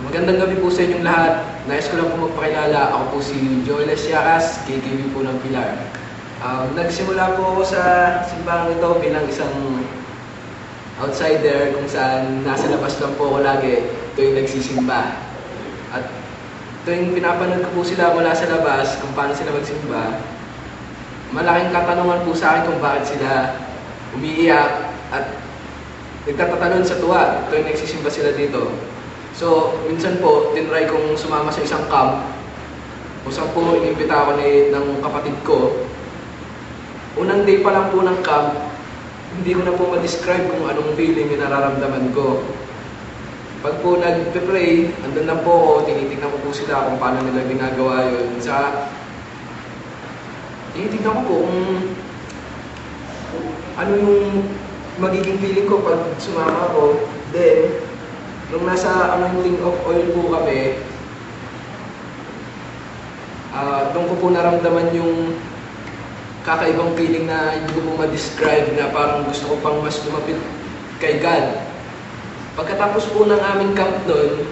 Magandang gabi po sa inyong lahat. Nais ko lang po magpakilala. Ako po si Joel Esiacas, KKB po ng Pilar. Nagsimula po ako sa simbahan ito bilang isang outsider kung saan nasa labas lang po ako lagi tuwing nagsisimba. At tuwing pinapanood ko po sila mula sa labas kung paano sila magsimba, malaking katanungan po sa akin kung bakit sila umiiyak at nagtatatalon sa tuwa tuwing nagsisimba sila dito. So, minsan po, tinry kong sumama sa isang camp kung saan po inimbita ako ng kapatid ko. Unang day pa lang po ng camp, hindi ko na po ma-describe kung anong feeling yung nararamdaman ko. Pag po nag-pray, andun lang po ako, tinitignan ko po sila kung paano nila ginagawa yun. Tinitignan ko po kung ano yung magiging feeling ko pag sumama ko. Then, nung nasa anointing of oil po kami, doon ko po naramdaman yung kakaibang feeling na hindi ko po ma-describe na parang gusto ko pang mas lumapit kay God. Pagkatapos po ng aming camp noon,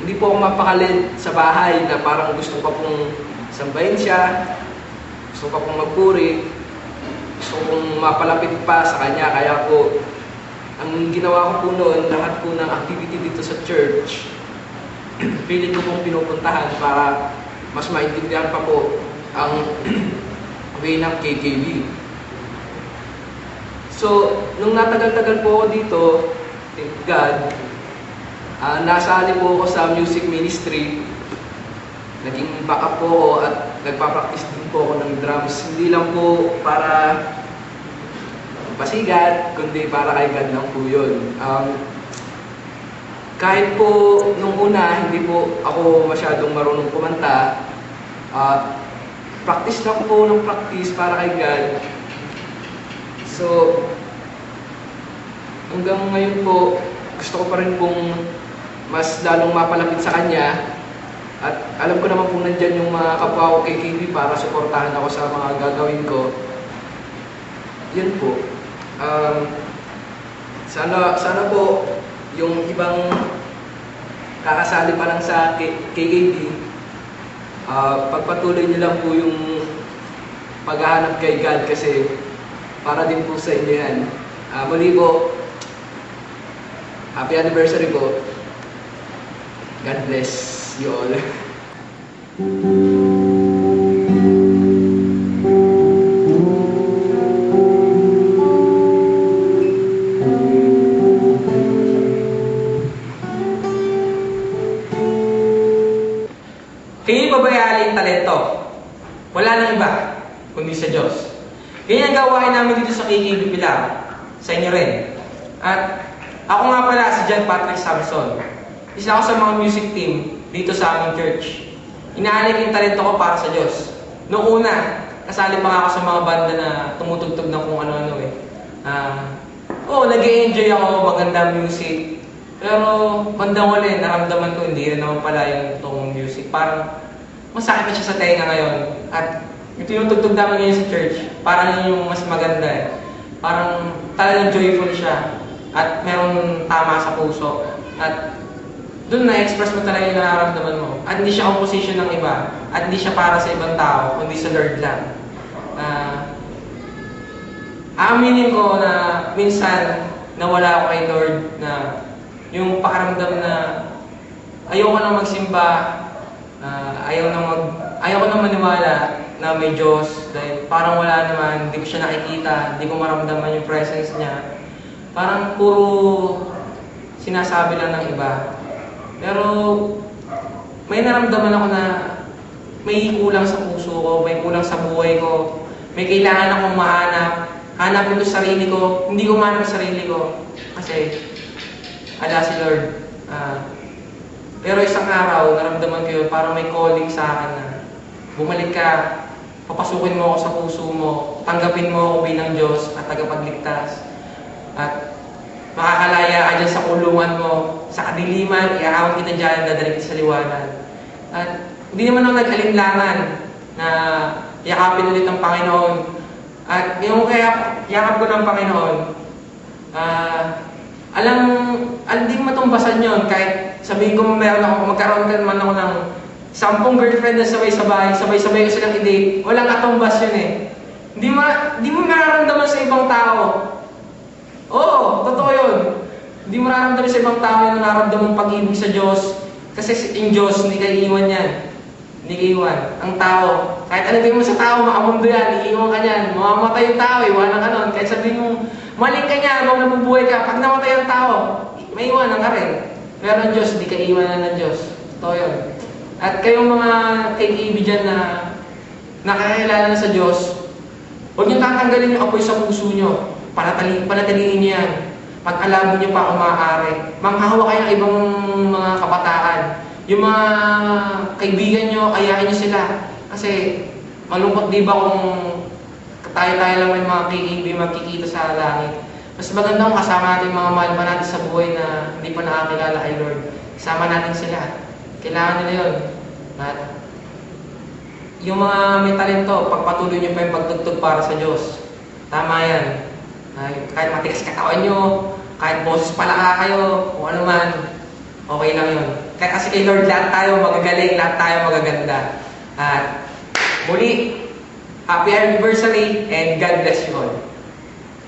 hindi po ako mapakali sa bahay na parang gusto ko pa pong sambahin siya, gusto ko pa pong magpuri, gusto ko pong mapalapit pa sa kanya. Kaya po, ang ginawa ko po noon, lahat po ng activity dito sa church, pilit ko pong pinupuntahan para mas maintindihan pa po ang way ng KKB. So, nung natagal-tagal po ako dito, thank God, nasali po ako sa music ministry. Naging backup po ako at nagpa-practice din po ako ng drums. Hindi lang po para pasigat, kundi para kay God lang po yun. Kahit po nung una, hindi po ako masyadong marunong kumanta, practice lang po ng practice para kay God. So, hanggang ngayon po, gusto ko pa rin pong mas lalong mapalapit sa Kanya. At alam ko naman po nandyan yung mga kapwa ko kay KKB para suportahan ako sa mga gagawin ko. Yan po. Sana po yung ibang kakasali pa lang sa KKB, pagpatuloy niyo lang po yung paghahanap kay God kasi para din po sa inyo yan. Muli po, happy anniversary po. God bless you all. Kayo'y babayaan talento. Wala nang iba, kundi sa Diyos. Ganyan ang gawain namin dito sa KKB Pilar. Sa inyo rin. At ako nga pala si John Patrick Samson. Isa ako sa mga music team dito sa aming church. Inaalay yung talento ko para sa Diyos. Noong una, kasali pa nga ako sa mga banda na tumutugtog na kung ano-ano eh. Nag-i-enjoy ako, maganda music. Pero bandang huli, naramdaman ko hindi rin naman pala yung itong music. Parang masakit na siya sa tenga ngayon. At yung tinutugtog namin ngayon sa church, parang yun yung mas maganda eh. Parang talagang joyful siya. At meron tama sa puso. At doon na-express mo talaga yung nararamdaman mo. At hindi siya composition ng iba. At hindi siya para sa ibang tao, kundi sa Lord lang. Aaminin ko na minsan nawala ako kay Lord na yung pakiramdam na ayoko na magsimba, ayoko na maniwala na may Diyos dahil parang wala naman, hindi ko siya nakikita, hindi ko maramdaman yung presence niya. Parang puro sinasabi lang ng iba. Pero may naramdaman ako na may kulang sa puso ko, may kulang sa buhay ko, may kailangan akong mahanap. Hanapin ko sa sarili ko, hindi ko mahanap sa sarili ko. Kasi ala si Lord. Pero isang araw, naramdaman ko yun, parang may calling sa akin na bumalik ka, papasukin mo ako sa puso mo, tanggapin mo ako bilang Diyos at tagapagligtas. At makakalaya ka dyan sa kulungan mo, sa kadiliman, iaawat kita dyan, dadalik kita sa liwanag. At hindi naman ako nag-alinlangan na yakapin ulit ang Panginoon. At yung kaya yakap ko ng Panginoon, hindi matumbasan yun kahit sabihin ko meron ako, magkaroon ka naman ako ng 10 girlfriend na sabay-sabay ko silang i-date, walang katumbas yun eh. Hindi mo mararamdaman sa ibang tao. Oo, totoo yun. Hindi mo mararamdaman sa ibang tao yung nararamdaman pag-ibig sa Diyos. Kasi yung Diyos, hindi ka iiwan yan. Hindi ka iiwan. Ang tao, kahit ano din mo sa tao, makamundo yan, iiwan ka yan. Mamamatay yung tao, iwanan ka nun. Kahit sabihin mo, maling ka niya habang nabubuhay ka, pag namatay ang tao, may iwanan ka rin. Pero ang Diyos, hindi ka iiwanan ng Diyos. Totoo yun. At kayong mga kaibigan dyan na nakakilala na sa Diyos, huwag niyo tatanggalin yung apoy sa puso niyo. Panatiliin niyo yan. Pag-alabo niyo pa kung maaari. Manghahawa kayo ng ibang mga kabataan. Yung mga kaibigan niyo, ayahin niyo sila. Kasi malungkot di ba kung tayo-tayo lang may mga kaibigan magkikita sa langit. Mas maganda kung kasama natin mga mahal pa natin sa buhay na hindi pa nakakilala kay Lord. Kasama natin sila. Kailangan nila yun. At yung mga may talento, pagpatuloy nyo pa yung pagtugtog para sa Diyos. Tama yan. Kahit matigas katawan nyo, kahit boses palaka kayo, kung ano man, okay lang yun. Kasi kay Lord, lahat tayo magagaling, lahat tayo magaganda. At muli, happy anniversary and God bless you all.